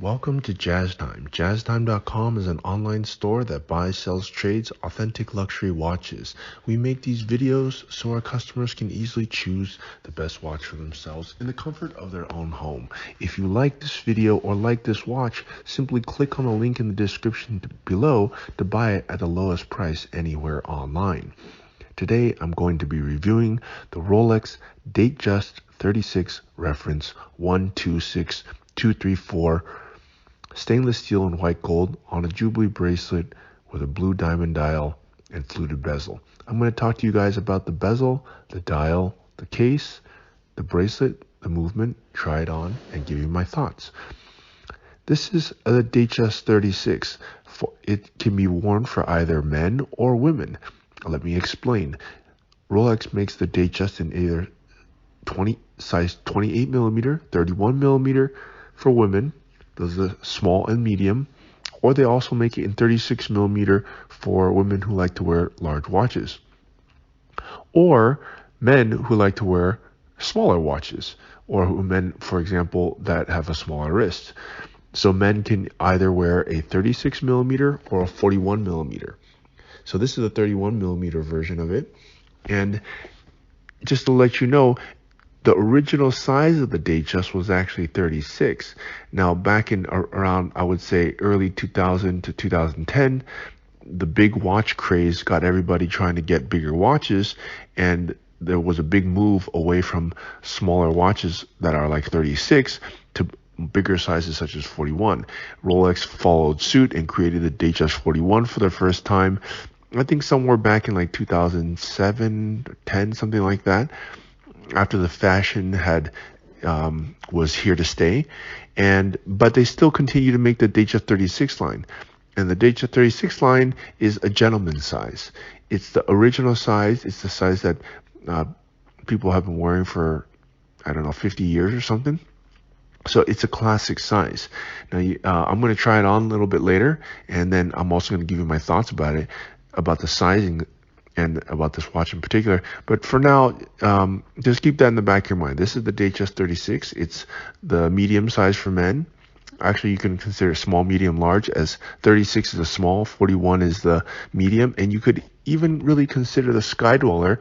Welcome to Jazz Time. JazzTime.com is an online store that buys, sells, trades authentic luxury watches. We make these videos so our customers can easily choose the best watch for themselves in the comfort of their own home. If you like this video or like this watch, simply click on the link in the description below to buy it at the lowest price anywhere online. Today, I'm going to be reviewing the Rolex Datejust 36 reference 126234 stainless steel and white gold on a Jubilee bracelet with a blue diamond dial and fluted bezel. I'm going to talk to you guys about the bezel, the dial, the case, the bracelet, the movement, try it on, and give you my thoughts. This is the Datejust 36. It can be worn for either men or women. Let me explain. Rolex makes the Datejust in either size 28 millimeter, 31 millimeter for women. Those are small and medium, or they also make it in 36 millimeter for women who like to wear large watches, or men who like to wear smaller watches, or men, for example, that have a smaller wrist. So men can either wear a 36 millimeter or a 41 millimeter. So this is a 31 millimeter version of it. And just to let you know, the original size of the Datejust was actually 36. Now, back in around, I would say, early 2000 to 2010, the big watch craze got everybody trying to get bigger watches, and there was a big move away from smaller watches that are like 36 to bigger sizes such as 41. Rolex followed suit and created the Datejust 41 for the first time, I think somewhere back in like 2007 or 10, something like that, after the fashion had was here to stay. But they still continue to make the Datejust 36 line. And the Datejust 36 line is a gentleman's size. It's the original size. It's the size that people have been wearing for, I don't know, 50 years or something. So it's a classic size. Now, I'm going to try it on a little bit later, and then I'm also going to give you my thoughts about it, about the sizing and about this watch in particular. But for now, just keep that in the back of your mind. This is the Datejust 36. It's the medium size for men. Actually, you can consider small, medium, large, as 36 is a small, 41 is the medium, and you could even really consider the Skydweller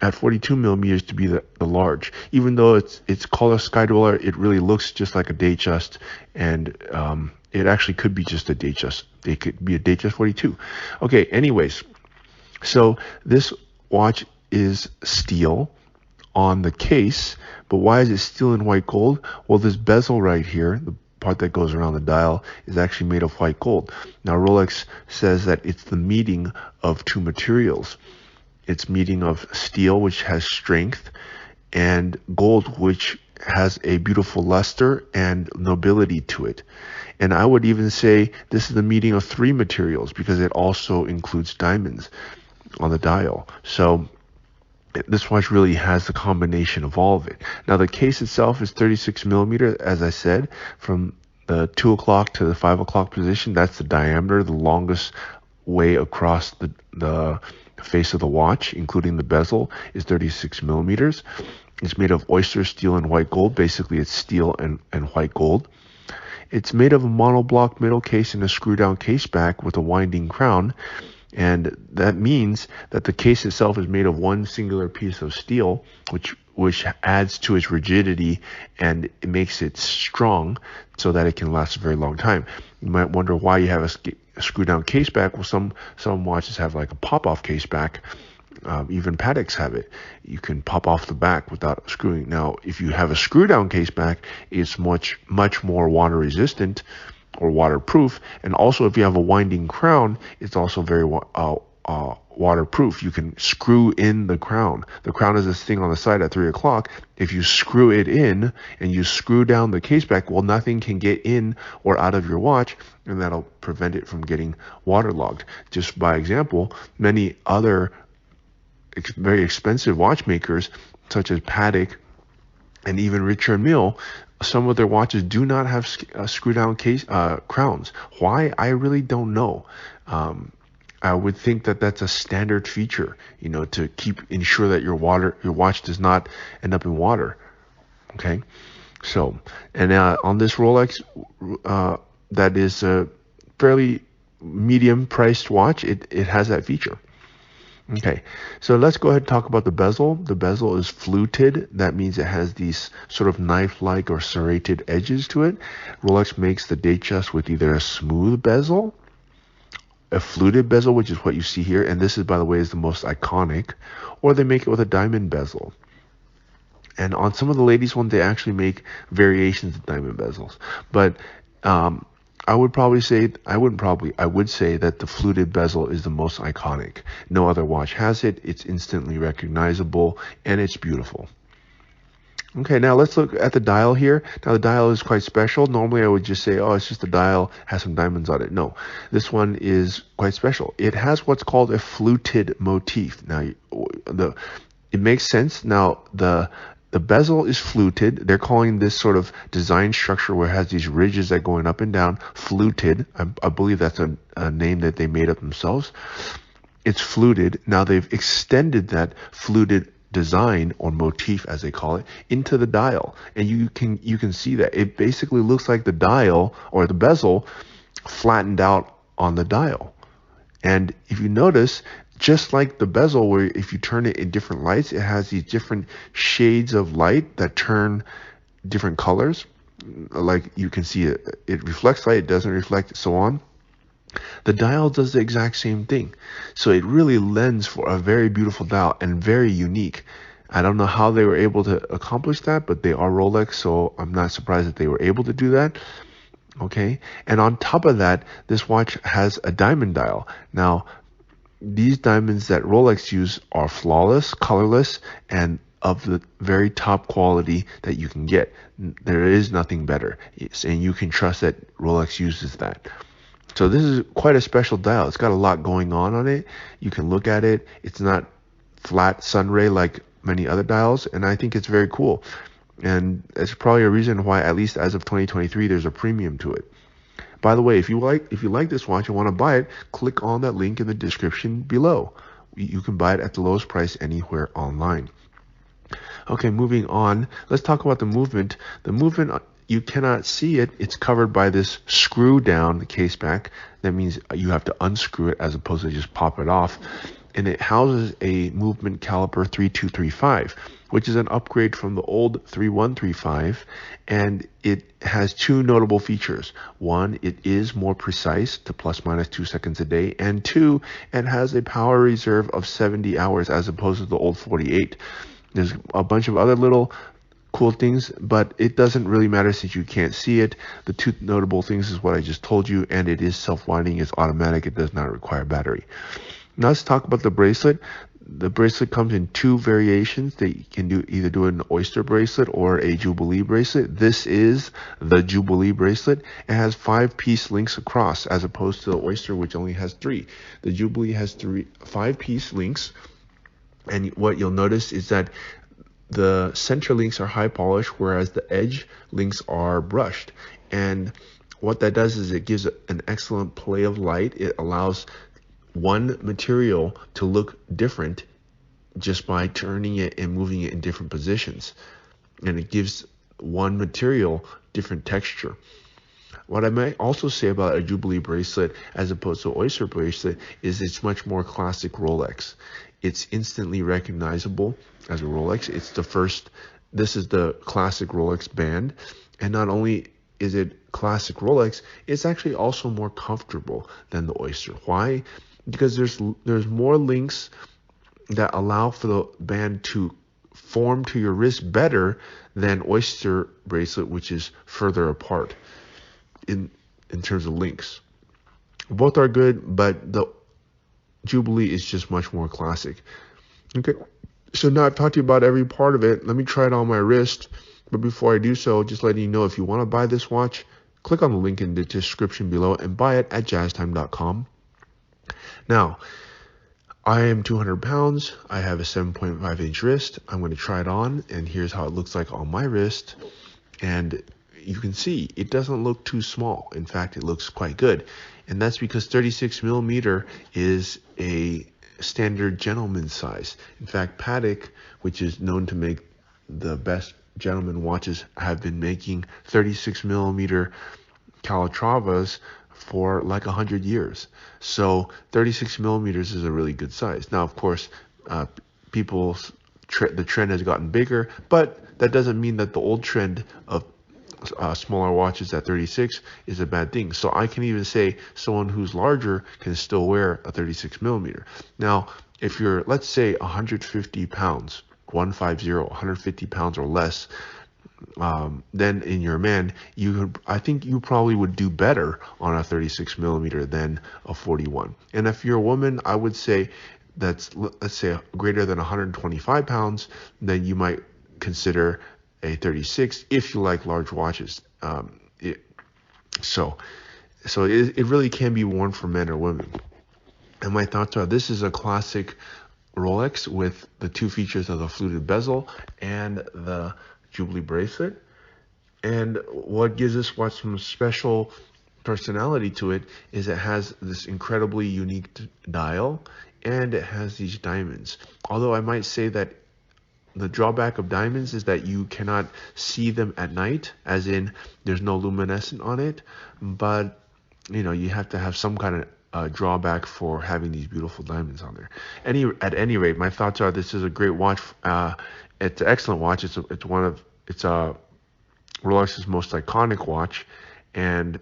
at 42 millimeters to be the large. Even though it's called a Skydweller, it really looks just like a Datejust, and it actually could be just a Datejust. It could be a Datejust 42. Okay, anyways, so this watch is steel on the case, but why is it steel and white gold? Well, this bezel right here, the part that goes around the dial, is actually made of white gold. Now, Rolex says that it's the meeting of two materials. It's meeting of steel, which has strength, and gold, which has a beautiful luster and nobility to it. And I would even say this is the meeting of three materials, because it also includes diamonds on the dial. So this watch really has the combination of all of it. Now, the case itself is 36 millimeter, as I said, from the 2 o'clock to the 5 o'clock position. That's the diameter, the longest way across the face of the watch, including the bezel, is 36 millimeters. It's made of oyster steel and white gold. Basically, it's steel and white gold. It's made of a monoblock middle case and a screw-down case back with a winding crown. And that means that the case itself is made of one singular piece of steel, which adds to its rigidity, and it makes it strong so that it can last a very long time. You might wonder why you have a screw-down case back. Well, some watches have like a pop-off case back. Even Pateks have it. You can pop off the back without screwing. Now, if you have a screw-down case back, it's much more water-resistant or waterproof. And also, if you have a winding crown, it's also very waterproof. You can screw in the crown. The crown is this thing on the side at 3 o'clock. If you screw it in and you screw down the case back, well, nothing can get in or out of your watch, and that'll prevent it from getting waterlogged. Just by example, many other very expensive watchmakers, such as Patek and even Richard Mille, some of their watches do not have screw-down case crowns. Why? I really don't know. I would think that that's a standard feature, to ensure that your watch does not end up in water. Okay. So, and on this Rolex, that is a fairly medium priced watch, it has that feature. Okay, so let's go ahead and talk about the bezel. The bezel is fluted. That means it has these sort of knife-like or serrated edges to it. Rolex makes the Datejust with either a smooth bezel, a fluted bezel, which is what you see here, and this is, by the way, is the most iconic, or they make it with a diamond bezel. And on some of the ladies' ones, they actually make variations of diamond bezels. But I would probably say, I would say that the fluted bezel is the most iconic. No other watch has it. It's instantly recognizable and it's beautiful. Okay, now let's look at the dial here. Now the dial is quite special. Normally I would just say, oh, it's just a dial, has some diamonds on it. No, this one is quite special. It has what's called a fluted motif. Now, it makes sense. Now, the bezel is fluted. They're calling this sort of design structure where it has these ridges that going up and down, fluted. I believe that's a name that they made up themselves. It's fluted. Now they've extended that fluted design or motif, as they call it, into the dial. And you can see that. It basically looks like the dial or the bezel flattened out on the dial. And if you notice, just like the bezel, where if you turn it in different lights, it has these different shades of light that turn different colors. Like you can see it reflects light, it doesn't reflect, so on. The dial does the exact same thing. So it really lends for a very beautiful dial and very unique. I don't know how they were able to accomplish that, but they are Rolex, so I'm not surprised that they were able to do that. Okay, and on top of that, this watch has a diamond dial. Now, these diamonds that Rolex use are flawless, colorless, and of the very top quality that you can get. There is nothing better, and you can trust that Rolex uses that. So this is quite a special dial. It's got a lot going on it. You can look at it. It's not flat sunray like many other dials, and I think it's very cool. And it's probably a reason why, at least as of 2023, there's a premium to it. By the way, if you like this watch and want to buy it, click on that link in the description below. You can buy it at the lowest price anywhere online. Okay, moving on. Let's talk about the movement. The movement, you cannot see it. It's covered by this screw down case back. That means you have to unscrew it as opposed to just pop it off. And it houses a movement caliper 3235, which is an upgrade from the old 3135, and it has two notable features. One, it is more precise to plus minus 2 seconds a day, and two, it has a power reserve of 70 hours as opposed to the old 48. There's a bunch of other little cool things, but it doesn't really matter since you can't see it. The two notable things is what I just told you, and it is self-winding, it's automatic, it does not require battery. Now let's talk about the bracelet. The bracelet comes in two variations. They can either do an oyster bracelet or a Jubilee bracelet. This is the Jubilee bracelet. It has 5-piece links across as opposed to the oyster, which only has 3. The Jubilee has 5-piece links. And what you'll notice is that the center links are high polish, whereas the edge links are brushed. And what that does is it gives an excellent play of light. It allows one material to look different just by turning it and moving it in different positions. And it gives one material different texture. What I might also say about a Jubilee bracelet as opposed to an oyster bracelet is it's much more classic Rolex. It's instantly recognizable as a Rolex. It's the first, this is the classic Rolex band. And not only is it classic Rolex, it's actually also more comfortable than the oyster. Why? Because there's more links that allow for the band to form to your wrist better than oyster bracelet, which is further apart in terms of links. Both are good, but the Jubilee is just much more classic. Okay, so now I've talked to you about every part of it. Let me try it on my wrist. But before I do so, just letting you know, if you want to buy this watch, click on the link in the description below and buy it at jazztime.com. Now, I am 200 pounds. I have a 7.5-inch wrist. I'm going to try it on, and here's how it looks like on my wrist. And you can see it doesn't look too small. In fact, it looks quite good. And that's because 36 millimeter is a standard gentleman's size. In fact, Patek, which is known to make the best gentlemen watches have been making 36 millimeter Calatravas for like 100 years. So 36 millimeters is a really good size. Now, of course, the trend has gotten bigger, but that doesn't mean that the old trend of smaller watches at 36 is a bad thing. So I can even say someone who's larger can still wear a 36 millimeter. Now, if you're, let's say, 150 pounds, 150 pounds or less, then in your man, I think you probably would do better on a 36 millimeter than a 41. And if you're a woman, I would say that's, let's say, greater than 125 pounds, then you might consider a 36 if you like large watches. So it really can be worn for men or women. And my thoughts are, this is a classic Rolex with the two features of the fluted bezel and the Jubilee bracelet. And what gives this watch some special personality to it is it has this incredibly unique dial, and it has these diamonds. Although I might say that the drawback of diamonds is that you cannot see them at night, as in there's no luminescent on it, but you have to have some kind of drawback for having these beautiful diamonds on there. At any rate, my thoughts are, this is a great watch. It's an excellent watch. It's Rolex's most iconic watch, and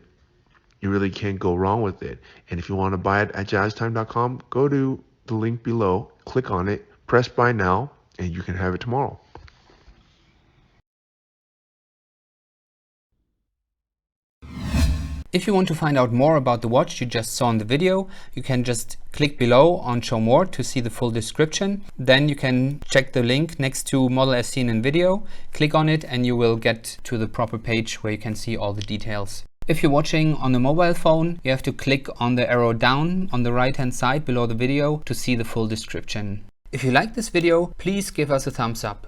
you really can't go wrong with it. And if you want to buy it at jazztime.com, go to the link below, click on it, press buy now, and you can have it tomorrow. If you want to find out more about the watch you just saw in the video, you can just click below on show more to see the full description. Then you can check the link next to model as seen in video, click on it, and you will get to the proper page where you can see all the details. If you're watching on a mobile phone, you have to click on the arrow down on the right hand side below the video to see the full description. If you like this video, please give us a thumbs up.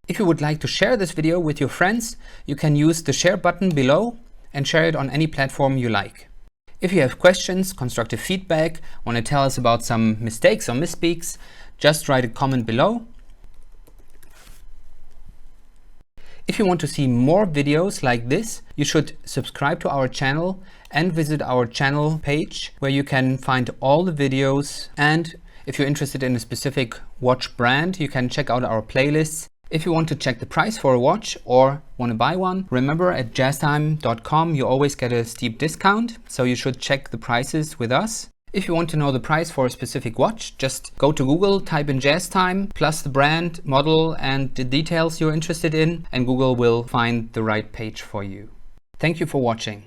If you would like to share this video with your friends, you can use the share button below and share it on any platform you like. If you have questions, constructive feedback, want to tell us about some mistakes or misspeaks, just write a comment below. If you want to see more videos like this, you should subscribe to our channel and visit our channel page where you can find all the videos. And if you're interested in a specific watch brand, you can check out our playlists. If you want to check the price for a watch or want to buy one, remember at jazztime.com you always get a steep discount, so you should check the prices with us. If you want to know the price for a specific watch, just go to Google, type in JazzTime, plus the brand, model, and the details you're interested in, and Google will find the right page for you. Thank you for watching.